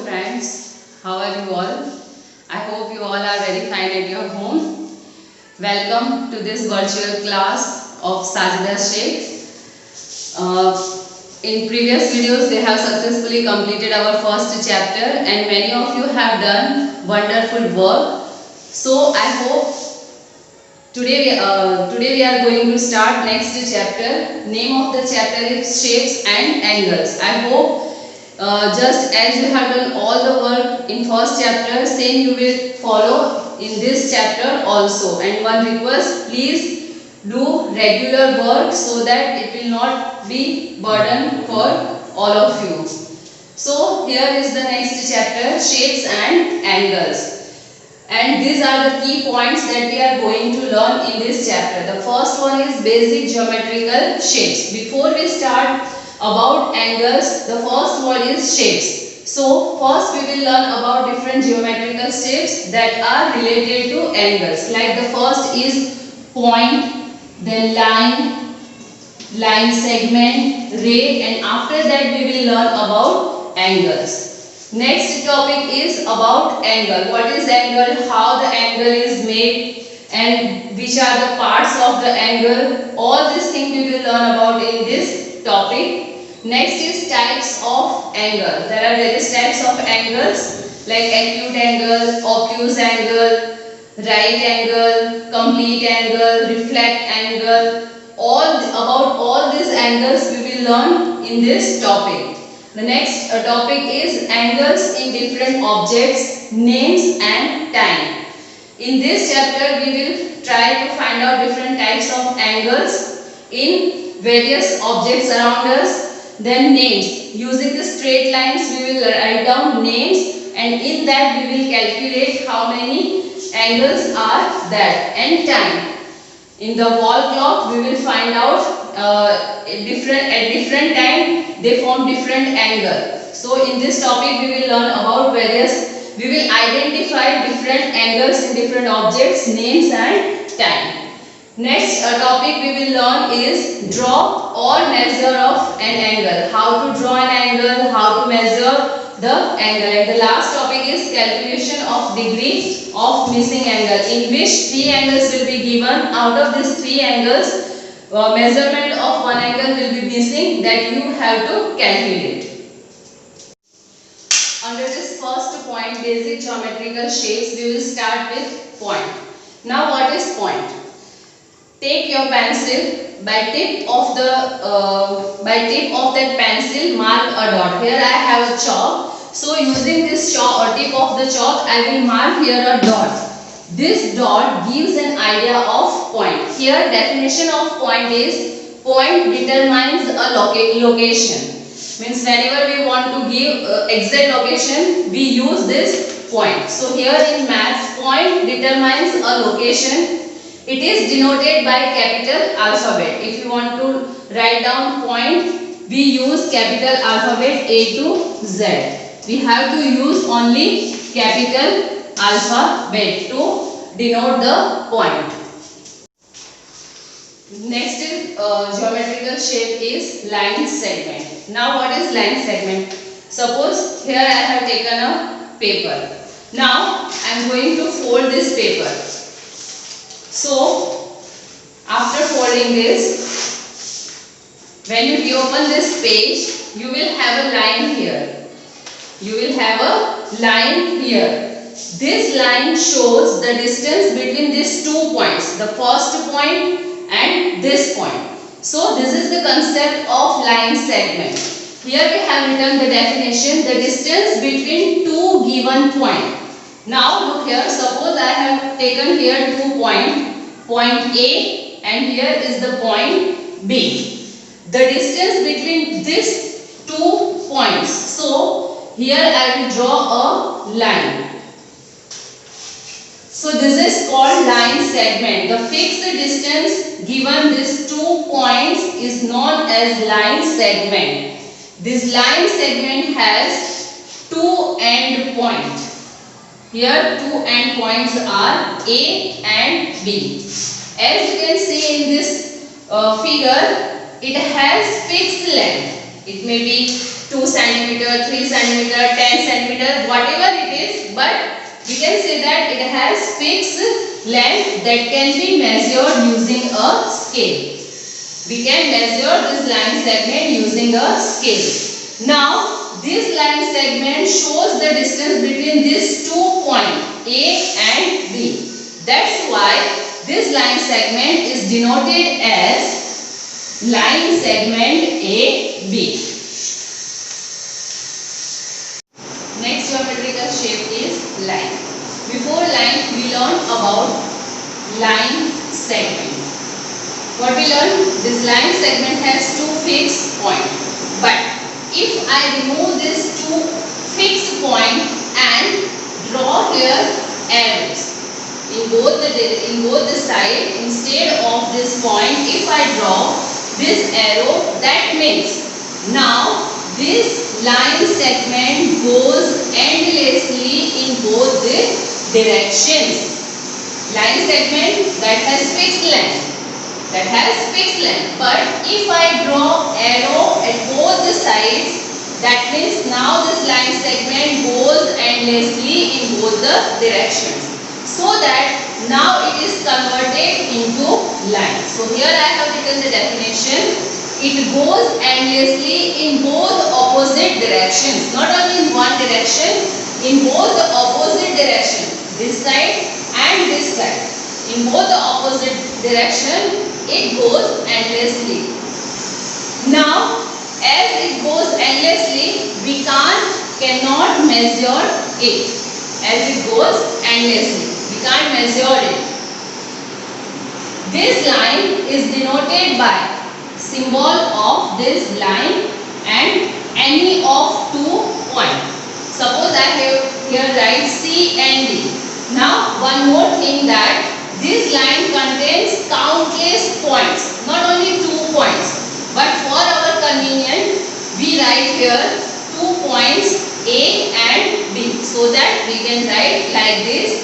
friends, how are you all? I hope you all are very fine at your home. Welcome to this virtual class of Sajida Sheikh. In previous videos they have successfully completed our first chapter and many of you have done wonderful work. So I hope today we are going to start next chapter. Name of the chapter is Shapes and Angles. I hope just as you have done all the work in first chapter, same you will follow in this chapter also. And one request, please do regular work so that it will not be burden for all of you. So here is the next chapter, Shapes and Angles. And these are the key points that we are going to learn in this chapter. The first one is basic geometrical shapes. Before we start about angles, the first word is shapes. So first we will learn about different geometrical shapes that are related to angles. Like the first is point, then line segment, ray, and after that we will learn about angles. Next topic is about angle. What is angle? How the angle is made and which are the parts of the angle. All these things we will learn about in this topic. Next is types of angle. There are various types of angles like acute angle, obtuse angle, right angle, complete angle, reflect angle. About all these angles we will learn in this topic. The next topic is angles in different objects, names and time. In this chapter we will try to find out different types of angles in various objects around us. Then names. Using the straight lines we will write down names and in that we will calculate how many angles are there. And time. In the wall clock we will find out at different time they form different angle. So in this topic we will learn about we will identify different angles in different objects, names and time. Next topic we will learn is draw or measure of an angle. How to draw an angle, how to measure the angle. And the last topic is calculation of degree of missing angle, in which three angles will be given. Out of these three angles, measurement of one angle will be missing, that you have to calculate. Under this first point, basic geometrical shapes, we will start with point. Now what is point? Take your pencil, by tip of that pencil mark a dot. Here I have a chalk. So using this chalk or tip of the chalk, I will mark here a dot. This dot gives an idea of point. Here definition of point is point determines a location. Means whenever we want to give exact location, we use this point. So here in maths, point determines a location. It is denoted by capital alphabet. If you want to write down point, we use capital alphabet A to Z. We have to use only capital alphabet to denote the point. Next is geometrical shape is line segment. Now what is line segment? Suppose here I have taken a paper. Now I am going to fold this paper. So after folding this, when you reopen this page, you will have a line here. You will have a line here. This line shows the distance between these 2 points, the first point and this point. So this is the concept of line segment. Here we have written the definition, the distance between two given points. Now look here, suppose I have taken here 2 points, point A and here is the point B. The distance between these 2 points. So here I will draw a line. So this is called line segment. The fixed distance given these 2 points is known as line segment. This line segment has 2 end points. Here 2 end points are A and B. As you can see in this figure, it has fixed length. It may be 2 centimeter, 3 centimeter, 10 centimeter, whatever it is, but we can say that it has fixed length that can be measured using a scale. We can measure this line segment using a scale. Now, this line segment shows the distance between these 2 points A and B. That's why this line segment is denoted as line segment AB. Next geometrical shape is line. Before line, we learned about line segment. What we learned? This line segment has 2 fixed points. But if I remove these 2 fixed points and draw here arrows in both the side, instead of this point, if I draw this arrow, that means now this line segment goes endlessly in both the directions. Line segment that has fixed length. But if I draw arrow at both the sides, that means now this line segment goes endlessly in both the directions. So that now it is converted into line. So here I have written the definition. It goes endlessly in both opposite directions. Not only in one direction, in both the opposite directions. This side and this side. In both the opposite direction, it goes endlessly. Now, as it goes endlessly, we cannot measure it. As it goes endlessly, we can't measure it. This line is denoted by symbol of this line and any of 2 points. Suppose I have here write C and D. Now one more thing, that this line contains countless points, not only 2 points, but for our convenience we write here 2 points A and B, so that we can write like this,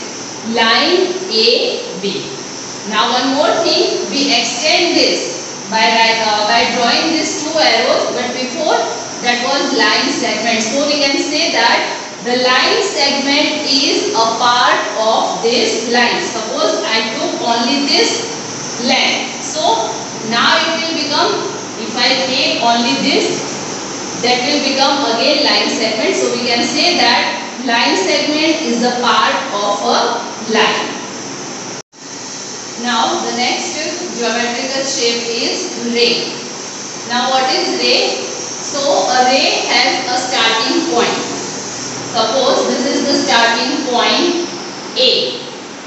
line AB. Now one more thing, we extend this by drawing these 2 arrows, but before that was line segment. So we can say that the line segment is a part of this line. Suppose I took only this length. So now it will become, if I take only this, that will become again line segment. So we can say that line segment is a part of a line. Now the next geometrical shape is ray. Now what is ray? So a ray has a starting point. Suppose this is the starting point A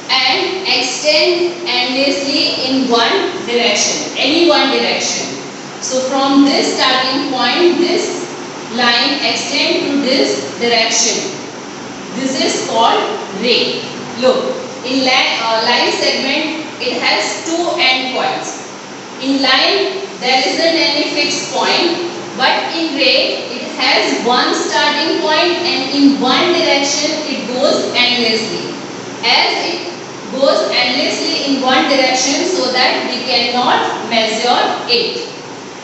and extend endlessly in one direction, any one direction. So from this starting point, this line extend to this direction. This is called ray. Look, in line segment, it has 2 endpoints. In line, there isn't any fixed point, but in ray, it has one starting point and in one direction it goes endlessly. As it goes endlessly in one direction, so that we cannot measure it.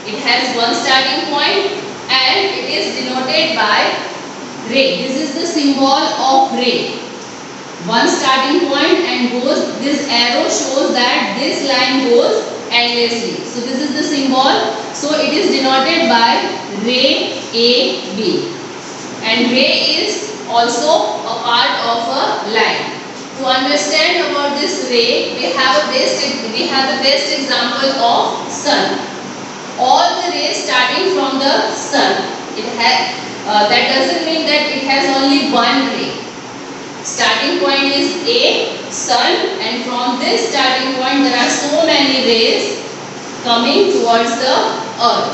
It has one starting point and it is denoted by ray. This is the symbol of ray. One starting point and goes, this arrow shows that this line goes endlessly. So this is the symbol. So it is denoted by ray AB. And ray is also a part of a line. To understand about this ray, we have the best example of sun. All the rays starting from the sun. That doesn't mean that it has only one ray. Starting point is A, sun, and from this starting point there are so many rays coming towards the earth.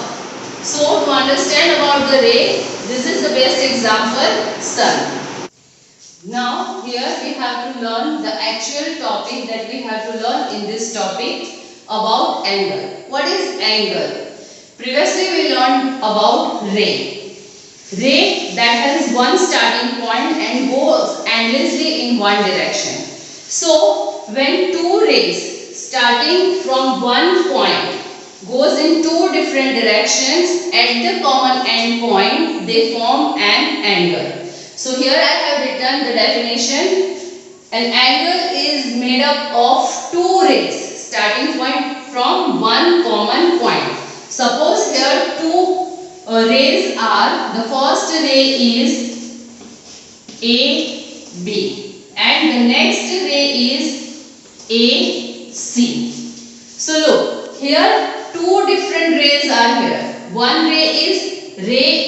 So to understand about the ray, this is the best example, sun. Now here we have to learn the actual topic that we have to learn in this topic about angle. What is angle? Previously we learned about ray. Ray that has one starting point and goes endlessly in one direction. So when 2 rays starting from one point goes in two different directions, at the common end point they form an angle. So here I have written the definition. An angle is made up of two rays starting point from one common point. Suppose here two rays are, the first ray is AB and the next ray is AC. So look, here two different rays are here. One ray is ray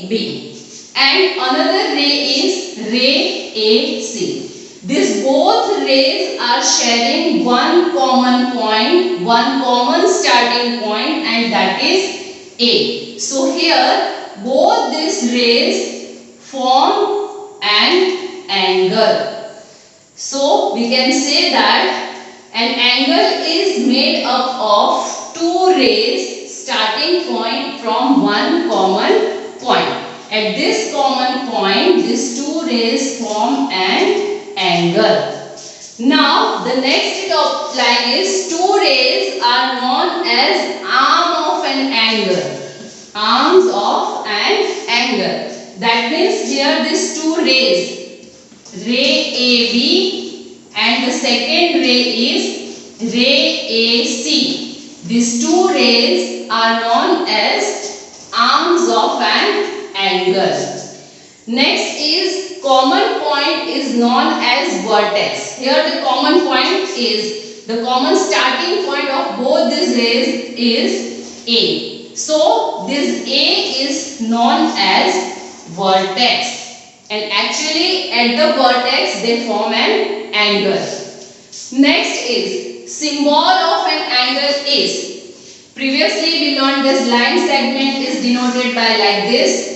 AB and another ray is ray AC. These both rays are sharing one common point, one common starting point, and that is A. So here both these rays form an angle. So we can say that an angle is made up of two rays starting point from one common point. At this common point, these two rays form an angle. Now the next top line is two rays are known as arm of an angle. Arms of an angle. That means here these two rays, ray AB and the second ray is ray AC. These two rays are known as arms of an angle. Next is common point is known as vertex. Here the common point is, the common starting point of both these rays is A. So this A is known as vertex, and actually at the vertex they form an angle. Next is symbol of an angle is, previously we learned this line segment is denoted by like this.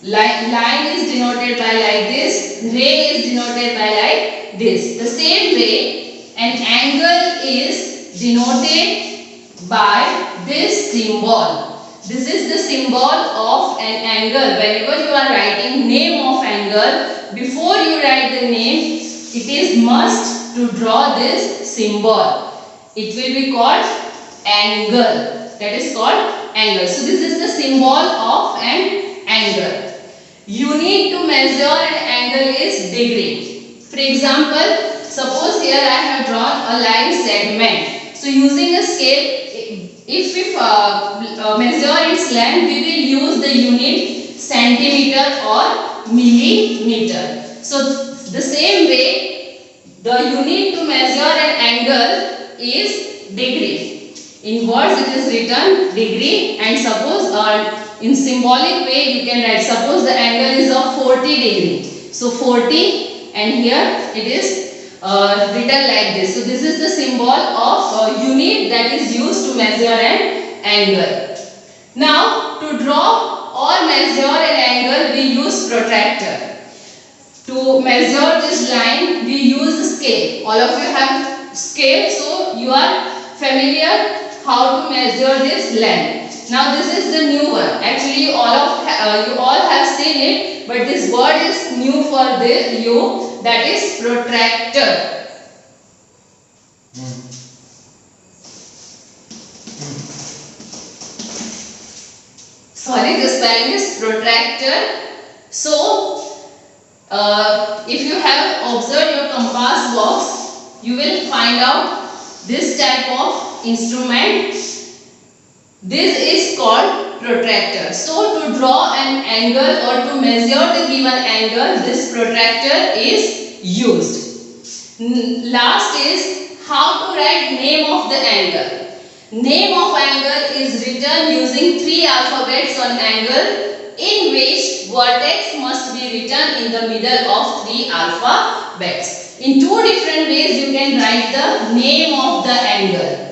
Line is denoted by like this, ray is denoted by like this. The same way an angle is denoted by this symbol. This is the symbol of an angle. Whenever you are writing name of angle, before you write the name, it is must to draw this symbol. It will be called angle. That is called angle. So this is the symbol of an angle. Unit to measure an angle is degree. For example, suppose here I have drawn a line segment. So using a scale, if we measure its length, we will use the unit centimeter or millimeter. So the same way, the unit to measure an angle is degree. In words it is written degree, and suppose in symbolic way you can write, suppose the angle is of 40 degree. So 40, and here it is written like this. So this is the symbol of unit that is used to measure an angle. Now to draw or measure an angle we use protractor. To measure this line we use scale. All of you have scale, so you are familiar how to measure this length. Now this is the new one. Actually you all have seen it, but this word is new for you, that is protractor. Sorry, the spelling is protractor. So if you have observed your compass box, you will find out this type of instrument. This is called protractor. So to draw an angle or to measure the given angle, this protractor is used. Last is how to write name of the angle. Name of angle is written using 3 alphabets on angle, in which vertex must be written in the middle of 3 alphabets. In 2 different ways you can write the name of the angle.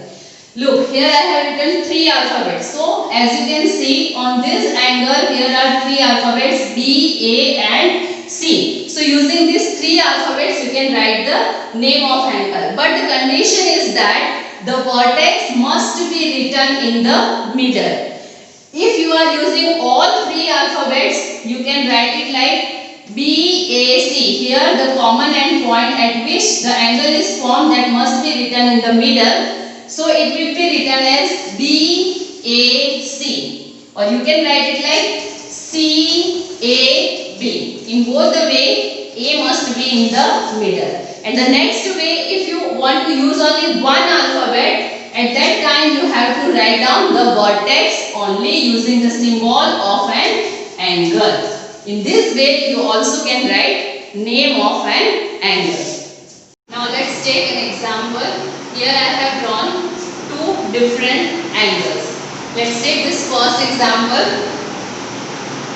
Look, here I have written 3 alphabets. So as you can see on this angle, here are 3 alphabets B, A and C. So using these 3 alphabets you can write the name of angle. But the condition is that the vertex must be written in the middle. If you are using all 3 alphabets, you can write it like BAC. Here the common end point at which the angle is formed, that must be written in the middle. So it will be written as BAC, or you can write it like CAB. In both the way, A must be in the middle. And the next way, if you want to use only one alphabet, at that time you have to write down the vertex only using the symbol of an angle. In this way, you also can write name of an angle. Now let's take an example. Here I have drawn two different angles. Let's take this first example.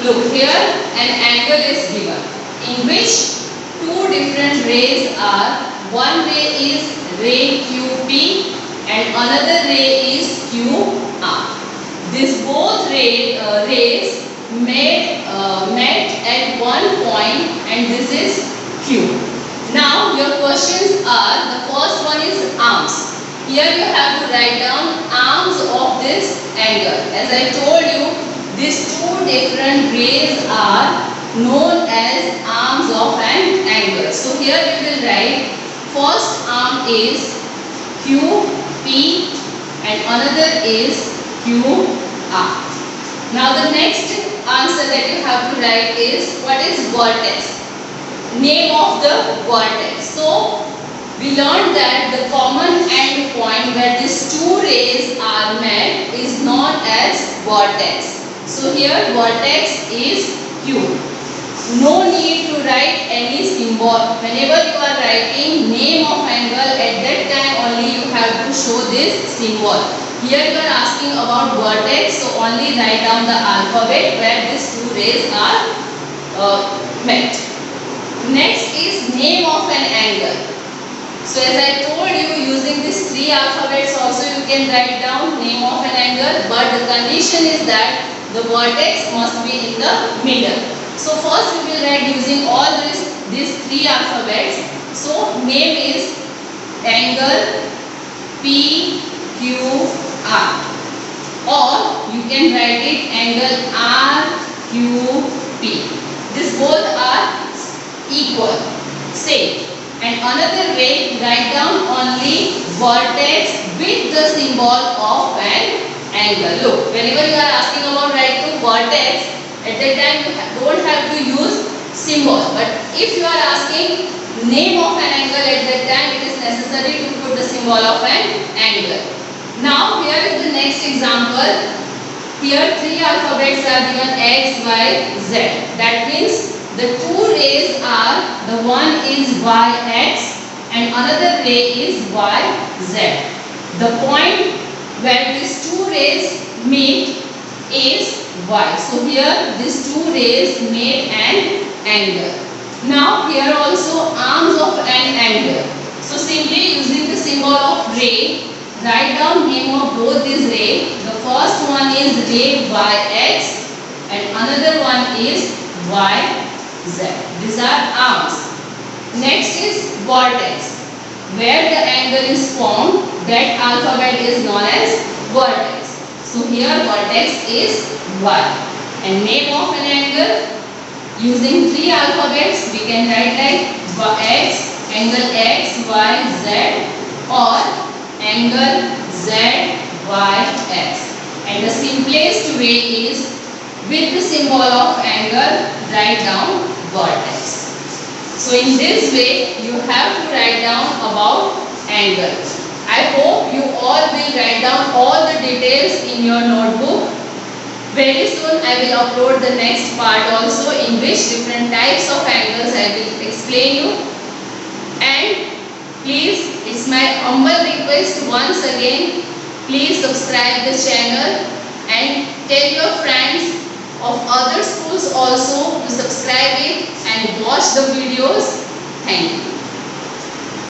Look, here an angle is given in which two different rays are. One ray is ray QP and another ray is QR. These both rays met at one point, and this is Q. Now your questions are, the first one is arms. Here you have to write down arms of this angle. As I told you, these two different rays are known as arms of an angle. So here we will write first arm is QP and another is QR. Now the next answer that you have to write is, what is vertex? Name of the vertex. So we learned that the common end point where these two rays are met is known as vertex. So here vertex is Q. No need to write any symbol. Whenever you are writing name of angle, at that time only you have to show this symbol. Here you are asking about vertex, so only write down the alphabet where these two rays are met. Next is name of an angle. So as I told you, using these three alphabets also you can write down name of an angle, but the condition is that the vertex must be in the middle. So first we will write using all these three alphabets. So name is angle PQR, or you can write it angle RQP. These both are equal, same. And another way, write down only vertex with the symbol of an angle. Look, whenever you are asking about write to vertex, at that time you don't have to use symbol. But if you are asking name of an angle, at that time it is necessary to put the symbol of an angle. Now here is the next example. Here three alphabets are given X, Y, Z. That means the two rays are, the one is YX and another ray is YZ. The point where these two rays meet is Y. So here these two rays made an angle. Now here also arms of an angle. So simply using the symbol of ray, write down name of both these rays. The first one is ray YX and another one is YZ. These are arms. Next is vertex. Where the angle is formed, that alphabet is known as vertex. So here vertex is Y. And name of an angle, using three alphabets, we can write like X, angle X, Y, Z, or angle Z, Y, X. And the simplest way is, with the symbol of angle, write down vertex. So in this way, you have to write down about angle. I hope you all will write down all the details in your notebook. Very soon I will upload the next part also, in which different types of angles I will explain you. And please, it's my humble request once again, please subscribe the channel and tell your friends of other schools also to subscribe it and watch the videos. Thank you.